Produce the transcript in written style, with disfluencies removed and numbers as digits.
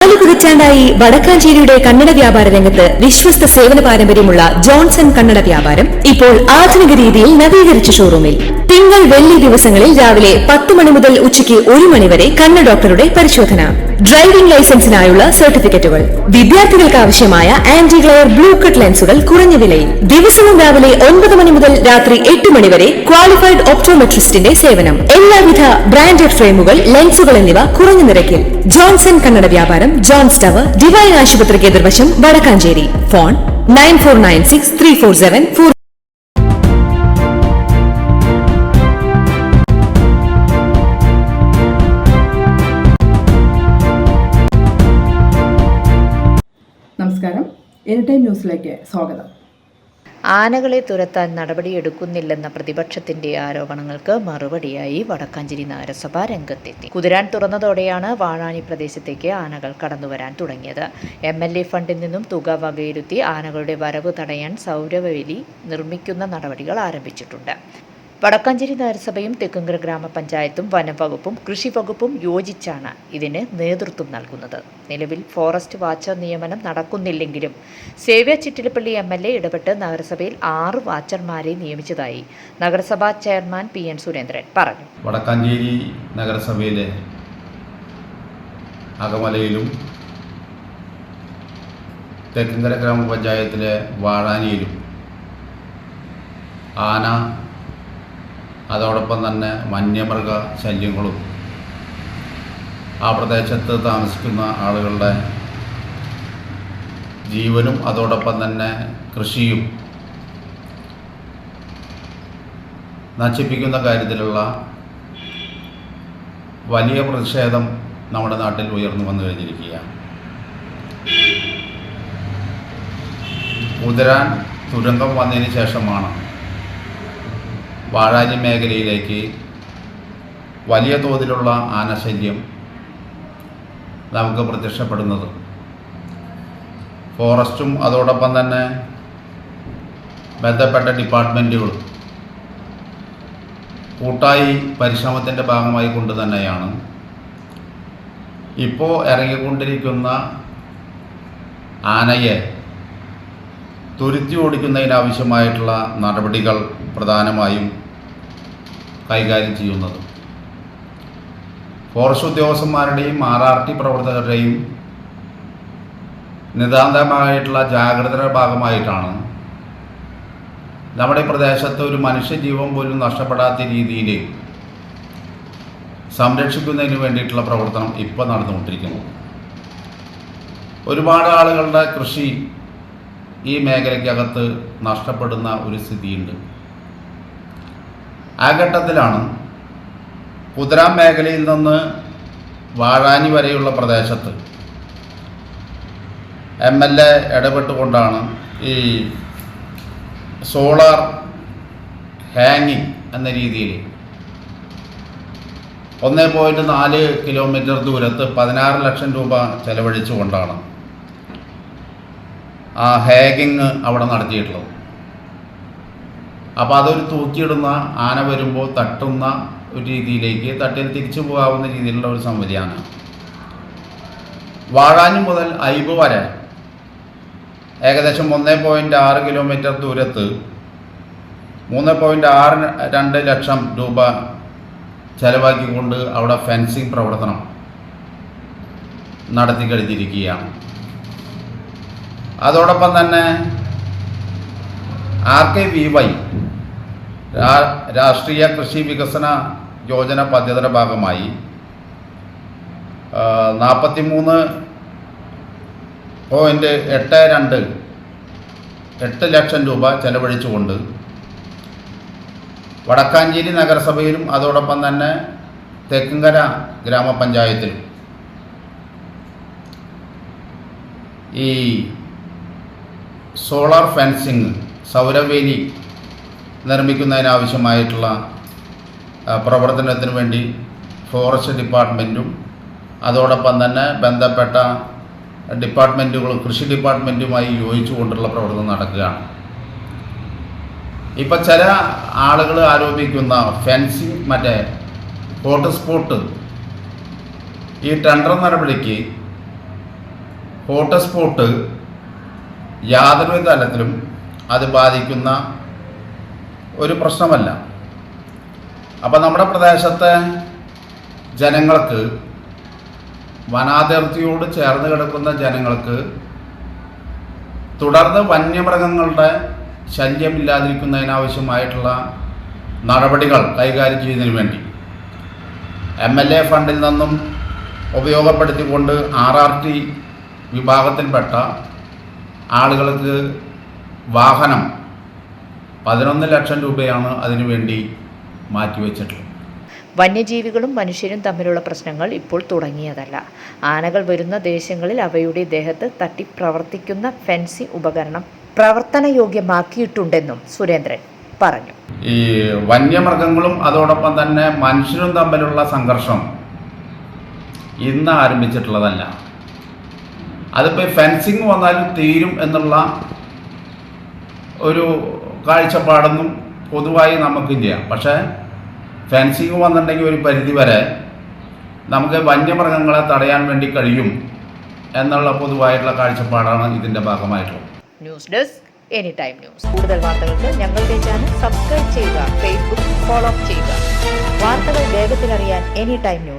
4 പതിറ്റാണ്ടായി വടക്കാഞ്ചേരിയുടെ കന്നഡ വ്യാപാര രംഗത്ത് വിശ്വസ്ത സേവന പാരമ്പര്യമുള്ള ജോൺസൺ കന്നഡ വ്യാപാരം ഇപ്പോൾ ആധുനിക രീതിയിൽ നവീകരിച്ച ഷോറൂമിൽ തിങ്കൾ വെള്ളി ദിവസങ്ങളിൽ രാവിലെ 10 മണി മുതൽ ഉച്ചയ്ക്ക് 1 മണി വരെ കണ്ണ് ഡോക്ടറുടെ പരിശോധന, ഡ്രൈവിംഗ് ലൈസൻസിനായുള്ള സർട്ടിഫിക്കറ്റുകൾ, വിദ്യാർത്ഥികൾക്ക് ആവശ്യമായ ആന്റി ഗ്ലെയർ ബ്ലൂ കട്ട് ലെൻസുകൾ കുറഞ്ഞ വിലയിൽ, ദിവസവും രാവിലെ 9 മണി മുതൽ രാത്രി 8 മണി വരെ ക്വാളിഫൈഡ് ഒപ്റ്റോമെട്രിസ്റ്റിന്റെ സേവനം, എല്ലാവിധ ബ്രാൻഡഡ് ഫ്രെയിമുകൾ, ലെൻസുകൾ എന്നിവ കുറഞ്ഞ നിരക്കിൽ. ജോൺസൺ കന്നഡ വ്യാപാരം, ജോൺസ് ടവർ, ഡിവൈൻ ആശുപത്രിക്ക് എതിർവശം, വടക്കാഞ്ചേരി. ഫോൺ 94963474. നമസ്കാരം, എനിടൈം ന്യൂസിലേക്ക് സ്വാഗതം. ആനകളെ തുരത്താൻ നടപടിയെടുക്കുന്നില്ലെന്ന പ്രതിപക്ഷത്തിന്റെ ആരോപണങ്ങൾക്ക് മറുപടിയായി വടക്കാഞ്ചേരി നഗരസഭ രംഗത്തെത്തി. കുതിരാൻ തുറന്നതോടെയാണ് വാഴാനി പ്രദേശത്തേക്ക് ആനകൾ കടന്നുവരാൻ തുടങ്ങിയത്. MLA ഫണ്ടിൽ നിന്നും തുക വകയിരുത്തി ആനകളുടെ വരവ് തടയാൻ സൗരവേലി നിർമ്മിക്കുന്ന നടപടികൾ ആരംഭിച്ചിട്ടുണ്ട്. വടക്കാഞ്ചേരി നഗരസഭയും തെക്കുംകര ഗ്രാമപഞ്ചായത്തും വനംവകുപ്പും കൃഷിവകുപ്പും യോജിച്ചാണ് ഇതിന് നേതൃത്വം നൽകുന്നത്. നിലവിൽ ഫോറസ്റ്റ് വാച്ചർ നിയമനം നടക്കുന്നില്ലെങ്കിലും സേവ്യ ചിറ്റിലപ്പള്ളി MLA ഇടപെട്ട് നഗരസഭയിൽ 6 വാച്ചർമാരെ നിയമിച്ചതായി നഗരസഭാ ചെയർമാൻ PN സുരേന്ദ്രൻ പറഞ്ഞു. വടക്കാഞ്ചേരി നഗരസഭയിലെ അകമലയിലും തെക്കുംകര ഗ്രാമപഞ്ചായത്തിലെ വാഴാനിയിലും ആന, അതോടൊപ്പം തന്നെ വന്യമൃഗ ശല്യങ്ങളും ആ പ്രദേശത്ത് താമസിക്കുന്ന ആളുകളുടെ ജീവനും അതോടൊപ്പം തന്നെ കൃഷിയും നശിപ്പിക്കുന്ന കാര്യത്തിലുള്ള വലിയ പ്രതിഷേധം നമ്മുടെ നാട്ടിൽ ഉയർന്നു വന്നു കഴിഞ്ഞിരിക്കുകയാണ്. കുതിരാൻ തുരങ്കം വന്നതിന് ശേഷമാണ് വാഴാനി മേഖലയിലേക്ക് വലിയ തോതിലുള്ള ആനശല്യം നമുക്ക് പ്രത്യക്ഷപ്പെടുന്നത്. ഫോറസ്റ്റും അതോടൊപ്പം തന്നെ ബന്ധപ്പെട്ട ഡിപ്പാർട്ട്മെൻറ്റുകളും കൂട്ടായി പരിശ്രമത്തിൻ്റെ ഭാഗമായി കൊണ്ട് തന്നെയാണ് ഇപ്പോൾ ഇറങ്ങിക്കൊണ്ടിരിക്കുന്ന ആനയെ തുരുത്തി ഓടിക്കുന്നതിനാവശ്യമായിട്ടുള്ള നടപടികൾ പ്രധാനമായും കൈകാര്യം ചെയ്യുന്നത്. ഫോറസ്റ്റ് ഉദ്യോഗസ്ഥന്മാരുടെയും RRT പ്രവർത്തകരുടെയും നിതാന്തമായിട്ടുള്ള ജാഗ്രതയുടെ ഭാഗമായിട്ടാണ് നമ്മുടെ പ്രദേശത്ത് ഒരു മനുഷ്യജീവൻ പോലും നഷ്ടപ്പെടാത്ത രീതിയിൽ സംരക്ഷിക്കുന്നതിന് വേണ്ടിയിട്ടുള്ള പ്രവർത്തനം ഇപ്പോൾ നടന്നുകൊണ്ടിരിക്കുന്നു. ഒരുപാട് ആളുകളുടെ കൃഷി ഈ മേഖലയ്ക്കകത്ത് നഷ്ടപ്പെടുന്ന ഒരു സ്ഥിതിയുണ്ട്. ആ ഘട്ടത്തിലാണ് കുതിരാൻ മേഖലയിൽ നിന്ന് വാഴാനി വരെയുള്ള പ്രദേശത്ത് MLA ഇടപെട്ടുകൊണ്ടാണ് ഈ സോളാർ ഹാങ്ങിങ് എന്ന രീതിയിൽ 1.4 കിലോമീറ്റർ ദൂരത്ത് 16 ലക്ഷം രൂപ ചെലവഴിച്ചുകൊണ്ടാണ് ആ ഹാങ്ങിങ് അവിടെ നടത്തിയിട്ടുള്ളത്. അപ്പോൾ അതൊരു തൂക്കിയിടുന്ന, ആന വരുമ്പോൾ തട്ടുന്ന ഒരു രീതിയിലേക്ക് തട്ടിൽ തിരിച്ചു പോകാവുന്ന രീതിയിലുള്ള ഒരു സംവിധാനമാണ്. വാഴാനി മുതൽ ഐബ് വരെ ഏകദേശം 1.6 കിലോമീറ്റർ ദൂരത്ത് 3.62 ലക്ഷം രൂപ ചെലവാക്കിക്കൊണ്ട് അവിടെ ഫെൻസിങ് പ്രവർത്തനം നടത്തി കഴിഞ്ഞിരിക്കുകയാണ്. അതോടൊപ്പം തന്നെ RKVY രാഷ്ട്രീയ കൃഷി വികസന യോജന പദ്ധതിയുടെ ഭാഗമായി 43.82 ലക്ഷം രൂപ ചെലവഴിച്ചുകൊണ്ട് വടക്കാഞ്ചേരി നഗരസഭയിലും അതോടൊപ്പം തന്നെ തെക്കുംകര ഗ്രാമപഞ്ചായത്തിലും ഈ സോളാർ ഫെൻസിങ്, സൗരവേലി നിർമ്മിക്കുന്നതിനാവശ്യമായിട്ടുള്ള പ്രവർത്തനത്തിന് വേണ്ടി ഫോറസ്റ്റ് ഡിപ്പാർട്ട്മെൻറ്റും അതോടൊപ്പം തന്നെ ബന്ധപ്പെട്ട ഡിപ്പാർട്ട്മെൻറ്റുകളും കൃഷി ഡിപ്പാർട്ട്മെൻറ്റുമായി യോജിച്ചുകൊണ്ടുള്ള പ്രവർത്തനം നടക്കുകയാണ്. ഇപ്പം ചില ആളുകൾ ആരോപിക്കുന്ന ഫെൻസിങ്, മറ്റേ ഹോട്ട്സ്പോട്ട്, ഈ ടെൻഡർ നടപടിക്ക് ഹോട്ട്സ്പോട്ട് യാതൊരു തലത്തിലും അത് ബാധിക്കുന്ന ഒരു പ്രശ്നമല്ല. അപ്പോൾ നമ്മുടെ പ്രദേശത്തെ ജനങ്ങൾക്ക്, വനാതിർത്തിയോട് ചേർന്ന് കിടക്കുന്ന ജനങ്ങൾക്ക് തുടർന്ന് വന്യമൃഗങ്ങളുടെ ശല്യമില്ലാതിരിക്കുന്നതിനാവശ്യമായിട്ടുള്ള നടപടികൾ കൈകാര്യം ചെയ്യുന്നതിന് വേണ്ടി MLA ഫണ്ടിൽ നിന്നും ഉപയോഗപ്പെടുത്തിക്കൊണ്ട് RRT വിഭാഗത്തിൽപ്പെട്ട ആളുകൾക്ക് വാഹനം 11 ലക്ഷം രൂപയാണ് അതിനുവേണ്ടി മാറ്റിവെച്ചിട്ടുള്ളത്. വന്യജീവികളും മനുഷ്യരും തമ്മിലുള്ള പ്രശ്നങ്ങൾ ഇപ്പോൾ തുടങ്ങിയതല്ല. ആനകൾ വരുന്ന ദേശങ്ങളിൽ അവയുടെ ദേഹത്ത് തട്ടി പ്രവർത്തിക്കുന്ന ഫെൻസിംഗ് ഉപകരണം പ്രവർത്തനയോഗ്യമാക്കിയിട്ടുണ്ടെന്നും സുരേന്ദ്രൻ പറഞ്ഞു. ഈ വന്യമൃഗങ്ങളും അതോടൊപ്പം തന്നെ മനുഷ്യരും തമ്മിലുള്ള സംഘർഷം ഇന്ന് ആരംഭിച്ചിട്ടുള്ളതല്ല. അതിപ്പോൾ ഫെൻസിങ് വന്നാലും തീരും എന്നുള്ള ഒരു കാഴ്ചപ്പാടൊന്നും പൊതുവായി നമുക്കില്ല. പക്ഷേ ഫെൻസിങ് വന്നിട്ടുണ്ടെങ്കിൽ ഒരു പരിധി വരെ നമുക്ക് വന്യമൃഗങ്ങളെ തടയാൻ വേണ്ടി കഴിയും എന്നുള്ള പൊതുവായിട്ടുള്ള കാഴ്ചപ്പാടാണ് ഇതിൻ്റെ ഭാഗമായിട്ടുള്ളത്. News desk any time news. കൂടുതൽ വാർത്തകൾക്ക് ഞങ്ങളുടെ ചാനൽ സബ്സ്ക്രൈബ് ചെയ്യുക, ഫേസ്ബുക്ക് ഫോളോ ചെയ്യുക. വാർത്തകൾ വേഗത്തിലറിയാൻ എനി ടൈം ന്യൂസ്